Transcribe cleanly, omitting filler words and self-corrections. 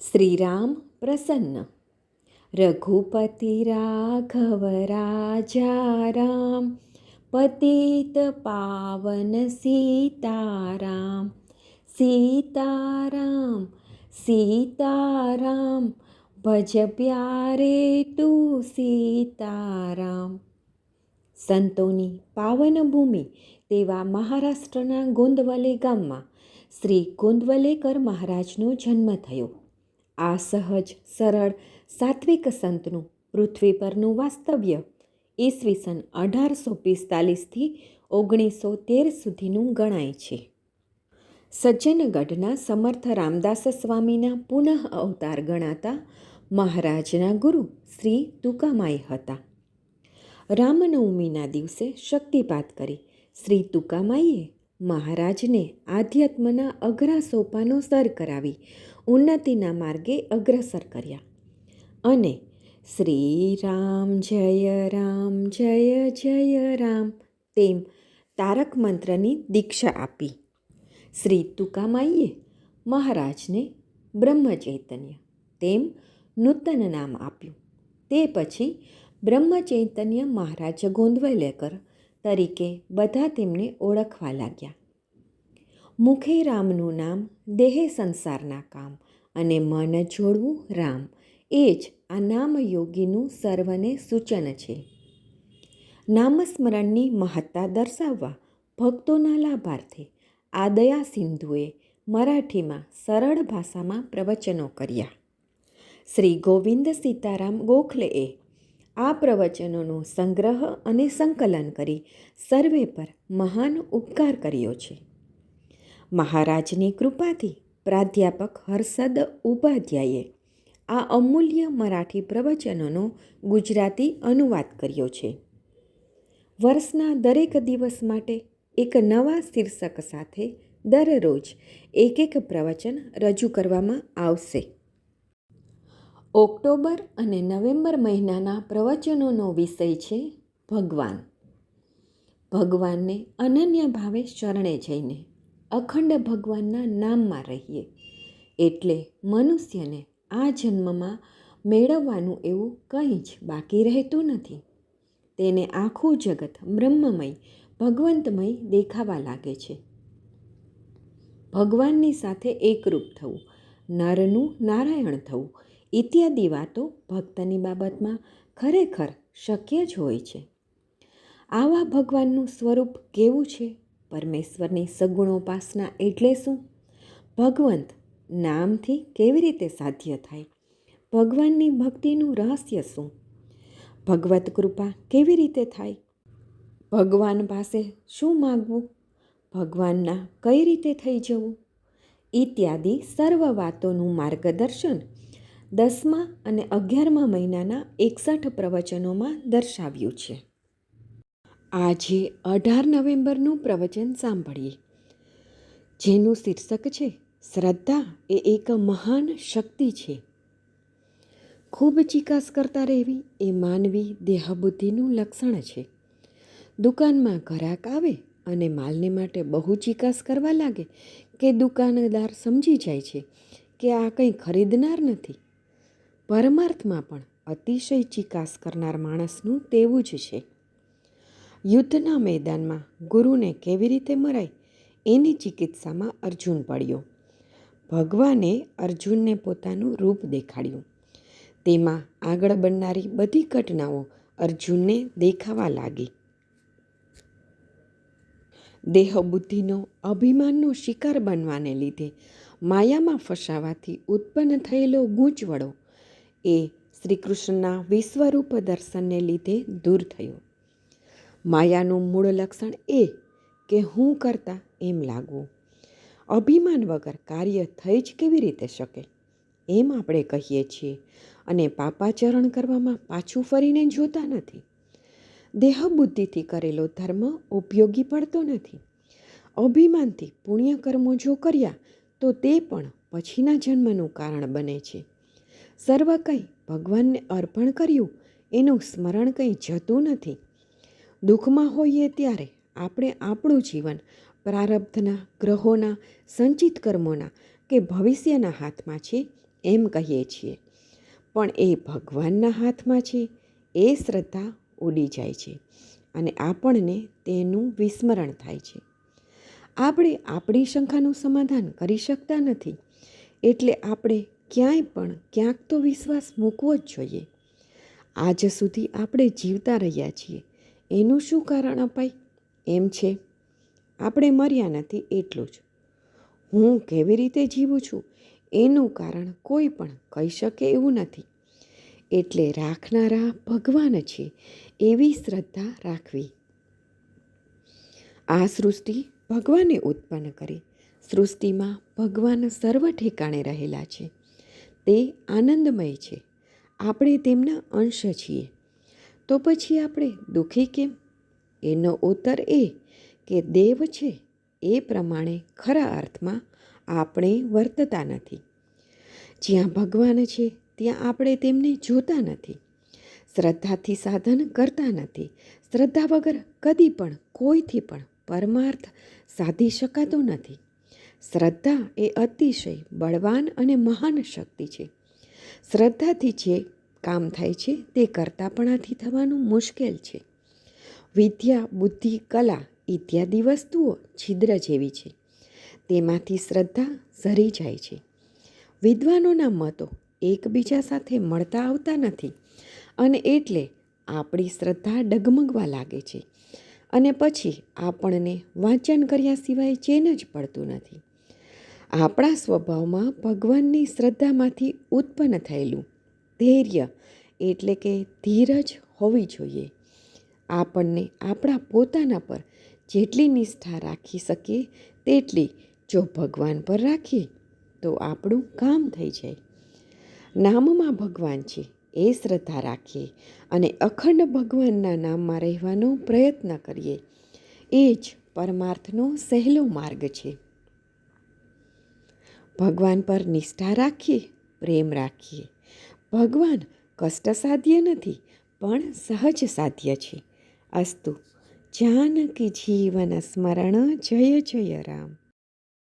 શ્રીરામ પ્રસન્ન. રઘુપતિ રાઘવ રાજા રામ, પતિત પાવન સીતારામ. સીતારામ સીતારામ, ભજ પ્યારે તું સીતારામ. સંતોની પાવન ભૂમિ તેવા મહારાષ્ટ્રના ગોંદવલે ગામમાં શ્રી ગોંદવલેકર મહારાજનો જન્મ થયો. આ સહજ સરળ સાત્વિક સંતનું પૃથ્વી પરનું વાસ્તવ્ય ઈસવીસન 1845થી 1913 સુધીનું ગણાય છે. સજ્જનગઢના સમર્થ રામદાસ સ્વામીના પુનઃ અવતાર ગણાતા મહારાજના ગુરુ શ્રી તુકામાઈ હતા. રામનવમીના દિવસે શક્તિપાત કરી શ્રી તુકામાઈએ મહારાજને આધ્યાત્મના અઘરા સોપાનો સર કરાવી ઉન્નતિના માર્ગે અગ્રસર કર્યા અને શ્રી રામ જય જય રામ તેમ તારક મંત્રની દીક્ષા આપી. શ્રી તુકામાઈએ મહારાજને બ્રહ્મચૈતન્ય તેમ નૂતન નામ આપ્યું. તે પછી બ્રહ્મચૈતન્ય મહારાજ ગોંદવલેકર તરીકે બધા તેમને ઓળખવા લાગ્યા. મુખે રામનું નામ, દેહે સંસારના કામ અને મન જોડવું રામ, એ જ આ નામયોગીનું સર્વને સૂચન છે. નામસ્મરણની મહત્તા દર્શાવવા ભક્તોના લાભાર્થે આ દયા સિંધુએ મરાઠીમાં સરળ ભાષામાં પ્રવચનો કર્યા. શ્રી ગોવિંદ સીતારામ ગોખલેએ આ પ્રવચનોનો સંગ્રહ અને સંકલન કરી સર્વે પર મહાન ઉપકાર કર્યો છે. મહારાજની કૃપાથી પ્રાધ્યાપક હર્ષદ ઉપાધ્યાયે આ અમૂલ્ય મરાઠી પ્રવચનોનો ગુજરાતી અનુવાદ કર્યો છે. વર્ષના દરેક દિવસ માટે એક નવા શીર્ષક સાથે દરરોજ એક પ્રવચન રજૂ કરવામાં આવશે. ઓક્ટોબર અને નવેમ્બર મહિનાના પ્રવચનોનો વિષય છે ભગવાન. ભગવાનને અનન્ય ભાવે શરણે જઈને અખંડ ભગવાનના નામમાં રહીએ એટલે મનુષ્યને આ જન્મમાં મેળવવાનું એવું કંઈ જ બાકી રહેતું નથી. તેને આખું જગત બ્રહ્મમય ભગવંતમય દેખાવા લાગે છે. ભગવાનની સાથે એકરૂપ થવું, નરનું નારાયણ થવું ઇત્યાદિ વાતો ભક્તની બાબતમાં ખરેખર શક્ય જ હોય છે. આવા ભગવાનનું સ્વરૂપ કેવું છે? પરમેશ્વરની સગુણોપાસના એટલે શું? ભગવંત નામથી કેવી રીતે સાધ્ય થાય? ભગવાનની ભક્તિનું રહસ્ય શું? ભગવત કૃપા કેવી રીતે થાય? ભગવાન પાસે શું માગવું? ભગવાનના કઈ રીતે થઈ જવું? ઇત્યાદિ સર્વ વાતોનું માર્ગદર્શન 10મા અને 11મા મહિનાના 61 પ્રવચનોમાં દર્શાવ્યું છે. આજે 18 નવેમ્બરનું પ્રવચન સાંભળીએ, જેનું શીર્ષક છે શ્રદ્ધા એ એક મહાન શક્તિ છે. ખૂબ ચિકાસ કરતા રહેવી એ માનવી દેહબુદ્ધિનું લક્ષણ છે. દુકાનમાં ગ્રાહક આવે અને માલને માટે બહુ ચિકાસ કરવા લાગે કે દુકાનદાર સમજી જાય છે કે આ કંઈ ખરીદનાર નથી. પરમાર્થમાં પણ અતિશય ચિકાસ કરનાર માણસનું તેવું જ છે. યુદ્ધના મેદાનમાં ગુરુને કેવી રીતે મરાય એની ચિકિત્સામાં અર્જુન પડ્યો. ભગવાને અર્જુનને પોતાનું રૂપ દેખાડ્યું. તેમાં આગળ બનનારી બધી ઘટનાઓ અર્જુનને દેખાવા લાગી. દેહબુદ્ધિનો અભિમાનનો શિકાર બનવાને લીધે માયામાં ફસાવાથી ઉત્પન્ન થયેલો ગૂંચવડો એ શ્રીકૃષ્ણના વિશ્વરૂપ દર્શનને લીધે દૂર થયો. માયાનું મૂળ લક્ષણ એ કે હું કરતા એમ લાગવું. અભિમાન વગર કાર્ય થઈ જ કેવી રીતે શકે એમ આપણે કહીએ છીએ અને પાપાચરણ કરવામાં પાછું ફરીને જોતા નથી. દેહબુદ્ધિથી કરેલો ધર્મ ઉપયોગી પડતો નથી. અભિમાનથી પુણ્યકર્મો જો કર્યા તો તે પણ પછીના જન્મનું કારણ બને છે. સર્વ કંઈ ભગવાનને અર્પણ કર્યું એનું સ્મરણ કંઈ જતું નથી. દુઃખમાં હોઈએ ત્યારે આપણે આપણું જીવન પ્રારબ્ધના, ગ્રહોના, સંચિત કર્મોના કે ભવિષ્યના હાથમાં છે એમ કહીએ છીએ, પણ એ ભગવાનના હાથમાં છે એ શ્રદ્ધા ઉડી જાય છે અને આપણને તેનું વિસ્મરણ થાય છે. આપણે આપણી શંકાનું સમાધાન કરી શકતા નથી, એટલે આપણે ક્યાંય પણ ક્યાંક તો વિશ્વાસ મૂકવો જ જોઈએ. આજ સુધી આપણે જીવતા રહ્યા છીએ એનું શું કારણ અપાય એમ છે? આપણે મર્યા નથી એટલું જ. હું કેવી રીતે જીવું છું એનું કારણ કોઈ પણ કહી શકે એવું નથી. એટલે રાખનારા ભગવાન છે એવી શ્રદ્ધા રાખવી. આ સૃષ્ટિ ભગવાને ઉત્પન્ન કરી. સૃષ્ટિમાં ભગવાન સર્વ ઠેકાણે રહેલા છે. તે આનંદમય છે. આપણે તેમના અંશ છીએ. તો પછી આપણે દુઃખી કેમ? એનો ઉત્તર એ કે દેવ છે એ પ્રમાણે ખરા અર્થમાં આપણે વર્તતા નથી. જ્યાં ભગવાન છે ત્યાં આપણે તેમને જોતા નથી. શ્રદ્ધાથી સાધન કરતા નથી. શ્રદ્ધા વગર કદી પણ કોઈથી પણ પરમાર્થ સાધી શકાતો નથી. શ્રદ્ધા એ અતિશય બળવાન અને મહાન શક્તિ છે. શ્રદ્ધાથી જે કામ થાય છે તે કરતાપણાથી થવાનું મુશ્કેલ છે. વિદ્યા, બુદ્ધિ, કલા ઇત્યાદિ વસ્તુઓ છિદ્ર જેવી છે. તેમાંથી શ્રદ્ધા ઝરી જાય છે. વિદ્વાનોના મતો એકબીજા સાથે મળતા આવતા નથી અને એટલે આપણી શ્રદ્ધા ડગમગવા લાગે છે અને પછી આપણને વાંચન કર્યા સિવાય ચેન જ પડતું નથી. આપણા સ્વભાવમાં ભગવાનની શ્રદ્ધામાંથી ઉત્પન્ન થયેલું ધૈર્ય એટલે કે ધીરજ હોવી જોઈએ. આપણને આપણા પોતાના પર જેટલી નિષ્ઠા રાખી શકીએ તેટલી જો ભગવાન પર રાખીએ તો આપણું કામ થઈ જાય. નામમાં ભગવાન છે એ શ્રદ્ધા રાખીએ અને અખંડ ભગવાનના નામમાં રહેવાનો પ્રયત્ન કરીએ. એ જ પરમાર્થનો સહેલો માર્ગ છે. ભગવાન પર નિષ્ઠા રાખીએ, પ્રેમ રાખીએ. ભગવાન કષ્ટસાધ્ય નથી પણ સહજ સાધ્ય છે. અસ્તુ. જાનકી જીવન સ્મરણ જય જય રામ.